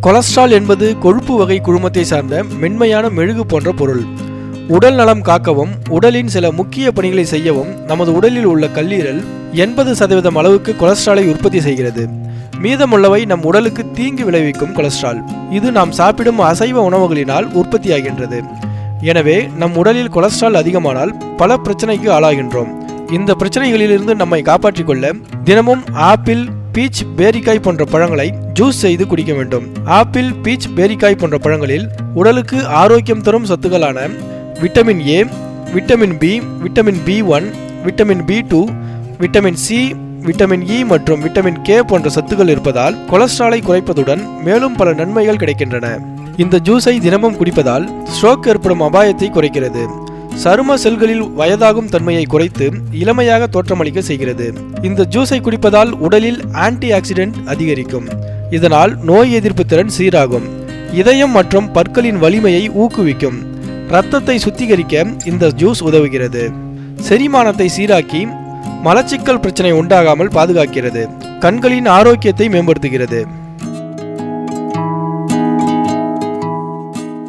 Cholesterol என்பது கொழுப்பு வகை குழுமத்தை சார்ந்த மென்மையான மெழுகு போன்ற பொருள். உடல் நலம் காக்கவும் உடலின் சில முக்கிய பணிகளை செய்யவும் நமது உடலில் உள்ள கல்லீரல் 80% அளவுக்கு கொலஸ்ட்ராலை உற்பத்தி செய்கிறது. மீதமுள்ளவை நம் உடலுக்கு தீங்கு விளைவிக்கும் கொலஸ்ட்ரால். இது நாம் சாப்பிடும் அசைவ உணவுகளினால் உற்பத்தியாகின்றது. எனவே நம் உடலில் கொலஸ்ட்ரால் அதிகமானால் பல பிரச்சனைக்கு ஆளாகின்றோம். இந்த பிரச்சனைகளிலிருந்து நம்மை காப்பாற்றிக் கொள்ள தினமும் ஆப்பிள், பீச், பேரிக்காய் போன்ற பழங்களை ஜூஸ் செய்து குடிக்க வேண்டும். ஆப்பிள், பீச், பேரிக்காய் போன்ற பழங்களில் உடலுக்கு ஆரோக்கியம் தரும் சத்துக்களான vitamin A, vitamin B, vitamin B1, vitamin B2, vitamin C, vitamin E மற்றும் விட்டமின் கே போன்ற சத்துக்கள் இருப்பதால் கொலஸ்ட்ராலை குறைப்பதுடன் மேலும் பல நன்மைகள் கிடைக்கின்றன. இந்த ஜூஸை தினமும் குடிப்பதால் ஸ்ட்ரோக் ஏற்படும் அபாயத்தை குறைக்கிறது. சரும செல்களில் வயதாகும் தன்மையை குறைத்து இளமையாக தோற்றமளிக்க செய்கிறது. இந்த ஜூஸை குடிப்பதால் உடலில் ஆன்டி ஆக்சிடென்ட் அதிகரிக்கும். இதனால் நோய் எதிர்ப்பு திறன் சீராகும். இதயம் மற்றும் பற்களின் வலிமையை ஊக்குவிக்கும். இரத்தத்தை சுத்திகரிக்க இந்த ஜூஸ் உதவுகிறது. செரிமானத்தை சீராக்கி மலச்சிக்கல் பிரச்சனை உண்டாகாமல் பாதுகாக்கிறது. கண்களின் ஆரோக்கியத்தை மேம்படுத்துகிறது.